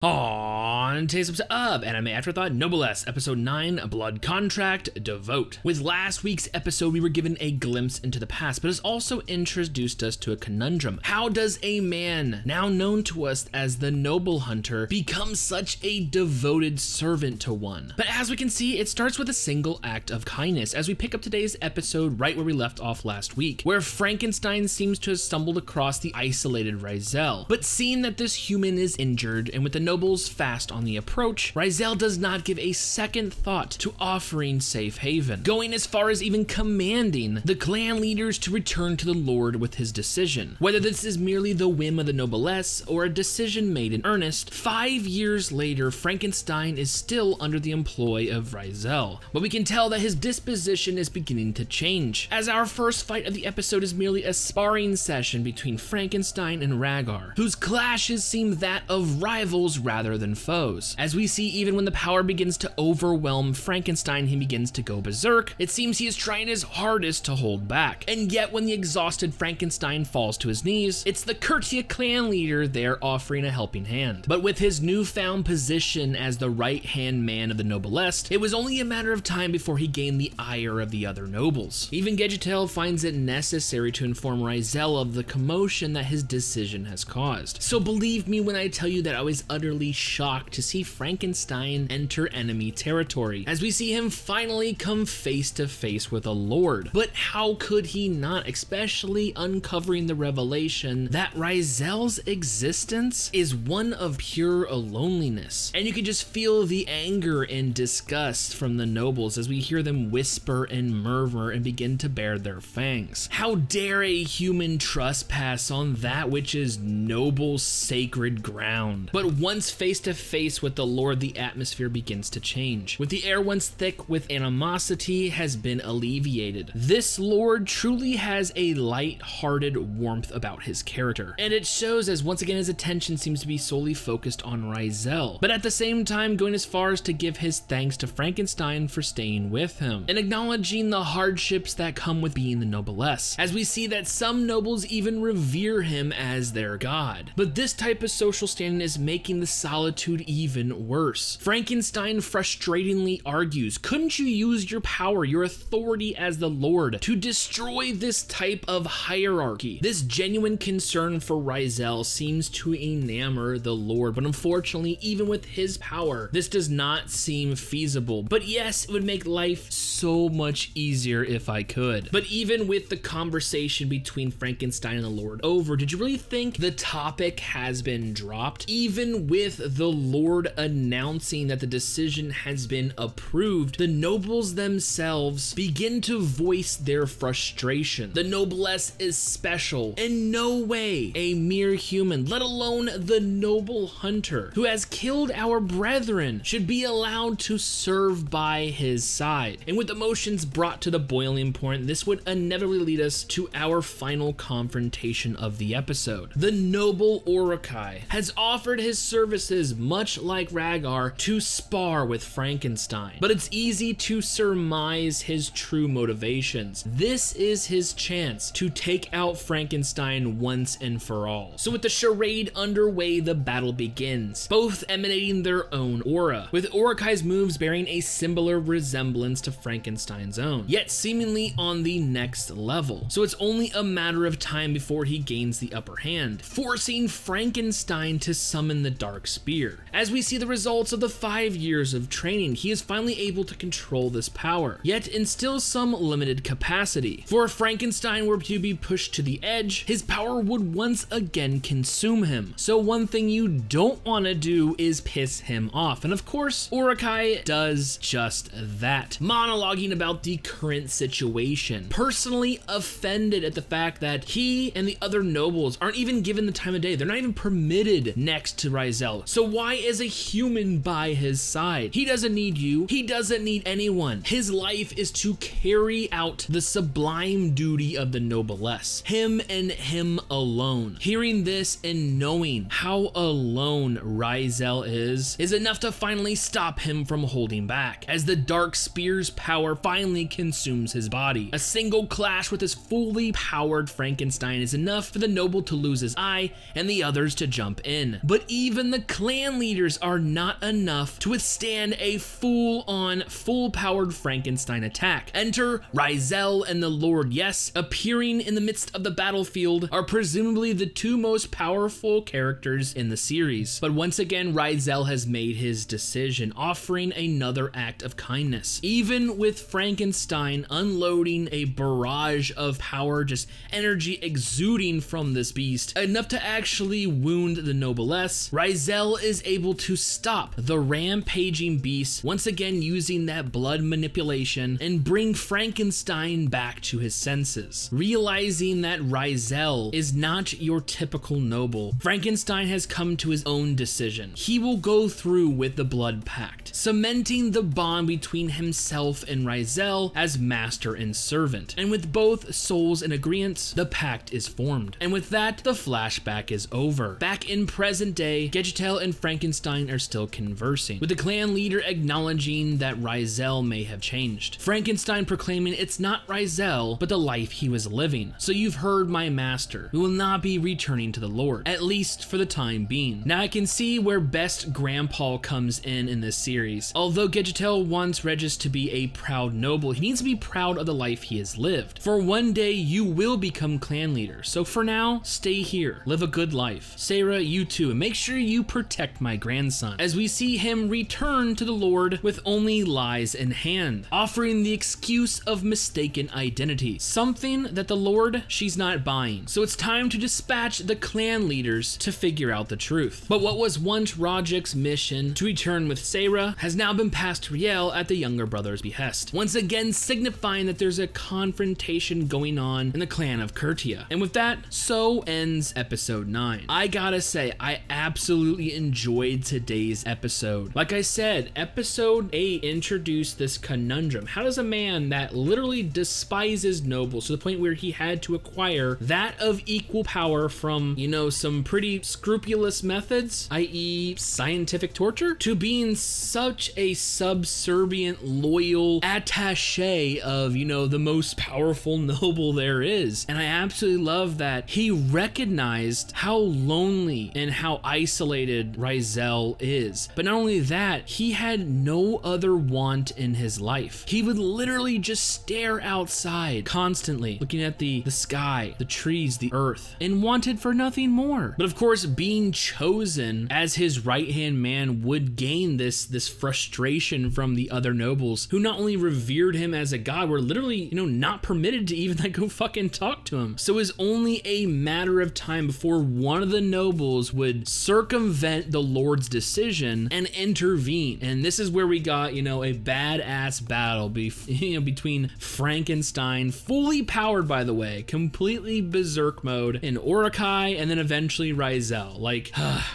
On today's episode of Anime Afterthought, Noblesse, Episode 9, Blood Contract, Devote. With last week's episode, we were given a glimpse into the past, but it's also introduced us to a conundrum. How does a man, now known to us as the Noble Hunter, become such a devoted servant to one? But as we can see, it starts with a single act of kindness, as we pick up today's episode right where we left off last week, where Frankenstein seems to have stumbled across the isolated Raizel. But seeing that this human is injured, and with the nobles fast on the approach, Raizel does not give a second thought to offering safe haven, going as far as even commanding the clan leaders to return to the Lord with his decision. Whether this is merely the whim of the Noblesse or a decision made in earnest, 5 years later, Frankenstein is still under the employ of Raizel, but we can tell that his disposition is beginning to change, as our first fight of the episode is merely a sparring session between Frankenstein and Rhaegar, whose clashes seem that of rivals rather than foes. As we see, even when the power begins to overwhelm Frankenstein, he begins to go berserk. It seems he is trying his hardest to hold back. And yet when the exhausted Frankenstein falls to his knees, it's the Kurtia clan leader there offering a helping hand. But with his newfound position as the right-hand man of the Noblesse, it was only a matter of time before he gained the ire of the other nobles. Even Gedgetel finds it necessary to inform Raizel of the commotion that his decision has caused. So believe me when I tell you that I was utterly shocked to see Frankenstein enter enemy territory, as we see him finally come face to face with a lord. But how could he not, especially uncovering the revelation that Raizel's existence is one of pure loneliness. And you can just feel the anger and disgust from the nobles as we hear them whisper and murmur and begin to bare their fangs. How dare a human trespass on that which is noble, sacred ground? But once face to face with the Lord, the atmosphere begins to change. With the air once thick with animosity has been alleviated. This Lord truly has a light-hearted warmth about his character, and it shows as once again his attention seems to be solely focused on Raizel, but at the same time going as far as to give his thanks to Frankenstein for staying with him, and acknowledging the hardships that come with being the Noblesse, as we see that some nobles even revere him as their god. But this type of social standing is making the solitude even worse. Frankenstein frustratingly argues, couldn't you use your power, your authority as the Lord, to destroy this type of hierarchy? This genuine concern for Raizel seems to enamor the Lord, but unfortunately, even with his power, this does not seem feasible. But yes, it would make life so much easier if I could. But even with the conversation between Frankenstein and the Lord over, did you really think the topic has been dropped? Even with the Lord announcing that the decision has been approved, the nobles themselves begin to voice their frustration. The Noblesse is special, in no way a mere human, let alone the noble hunter who has killed our brethren, should be allowed to serve by his side. And with emotions brought to the boiling point, this would inevitably lead us to our final confrontation of the episode. The noble Orokai has offered his services, much like Rhaegar, to spar with Frankenstein, but it's easy to surmise his true motivations. This is his chance to take out Frankenstein once and for all. So with the charade underway, the battle begins, both emanating their own aura, with Orokai's moves bearing a similar resemblance to Frankenstein's own, yet seemingly on the next level. So it's only a matter of time before he gains the upper hand, forcing Frankenstein to summon the Dark Spear. As we see the results of the 5 years of training, he is finally able to control this power, yet in still some limited capacity. For if Frankenstein were to be pushed to the edge, his power would once again consume him. So one thing you don't want to do is piss him off, and of course, Orokai does just that, monologuing about the current situation, personally offended at the fact that he and the other nobles aren't even given the time of day. They're not even permitted next to Raizel. So why is a human by his side? He doesn't need you. He doesn't need anyone. His life is to carry out the sublime duty of the Noblesse. Him and him alone. Hearing this and knowing how alone Raizel is enough to finally stop him from holding back, as the Dark Spear's power finally consumes his body. A single clash with his fully powered Frankenstein is enough for the noble to lose his eye and the others to jump in. But even the clan leader leaders are not enough to withstand a full-on, full-powered Frankenstein attack. Enter Raizel and the Lord Yes, appearing in the midst of the battlefield, are presumably the two most powerful characters in the series. But once again, Raizel has made his decision, offering another act of kindness. Even with Frankenstein unloading a barrage of power, just energy exuding from this beast, enough to actually wound the Noblesse, Raizel is able to stop the rampaging beast, once again using that blood manipulation, and bring Frankenstein back to his senses. Realizing that Raizel is not your typical noble, Frankenstein has come to his own decision. He will go through with the blood pact, cementing the bond between himself and Raizel as master and servant. And with both souls in agreement, the pact is formed. And with that, the flashback is over. Back in present day, Devote and Frankenstein are still conversing, with the clan leader acknowledging that Raizel may have changed. Frankenstein proclaiming it's not Raizel, but the life he was living. So you've heard my master. We will not be returning to the Lord, at least for the time being. Now I can see where best grandpa comes in this series. Although Devote wants Regis to be a proud noble, he needs to be proud of the life he has lived. For one day you will become clan leader, so for now, stay here, live a good life. Sarah, you too, and make sure you protect my grandson, as we see him return to the Lord with only lies in hand, offering the excuse of mistaken identity, something that the Lord, she's not buying. So it's time to dispatch the clan leaders to figure out the truth. But what was once Rajik's mission to return with Sarah has now been passed to Raizel at the younger brother's behest, once again signifying that there's a confrontation going on in the clan of Kurtia. And with that, so ends episode 9. I gotta say, I absolutely enjoyed today's episode. Like I said, episode 8 introduced this conundrum. How does a man that literally despises nobles to the point where he had to acquire that of equal power from, you know, some pretty scrupulous methods, i.e. scientific torture, to being such a subservient, loyal attaché of, you know, the most powerful noble there is? And I absolutely love that he recognized how lonely and how isolated Raizel is. But not only that, he had no other want in his life. He would literally just stare outside constantly, looking at the sky, the trees, the earth, and wanted for nothing more. But of course, being chosen as his right-hand man would gain this frustration from the other nobles, who not only revered him as a god, were literally, you know, not permitted to even like go fucking talk to him. So it was only a matter of time before one of the nobles would circumvent the Lord's decision and intervene. And this is where we got, you know, a badass battle between Frankenstein, fully powered by the way, completely berserk mode, and Orokai, and then eventually Raizel. Like,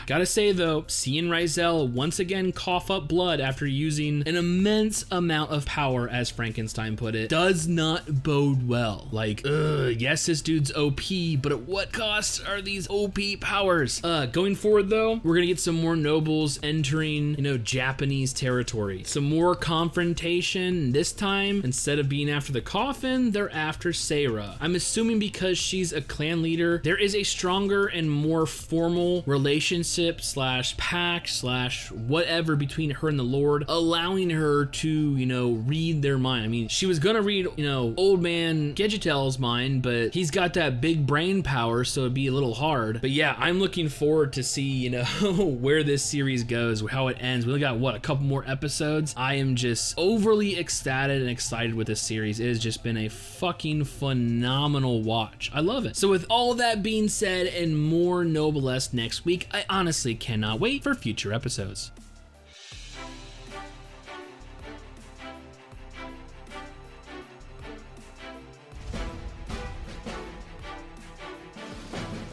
gotta say though, seeing Raizel once again cough up blood after using an immense amount of power, as Frankenstein put it, does not bode well. Like, yes, this dude's OP, but at what cost are these OP powers? Going forward though, we're gonna get some more nobles entering, you know, Japanese territory. Some more confrontation. This time, instead of being after the coffin, they're after Sarah. I'm assuming because she's a clan leader, there is a stronger and more formal relationship slash pact slash whatever between her and the Lord, allowing her to, you know, read their mind. I mean, she was gonna read, you know, old man Devote's mind, but he's got that big brain power, so it'd be a little hard. But yeah, I'm looking forward to see, you know, where this series goes, how it ends. We only got, what, a couple more episodes? I am just overly ecstatic and excited with this series. It has just been a fucking phenomenal watch. I love it. So with all that being said and more Noblesse next week, I honestly cannot wait for future episodes.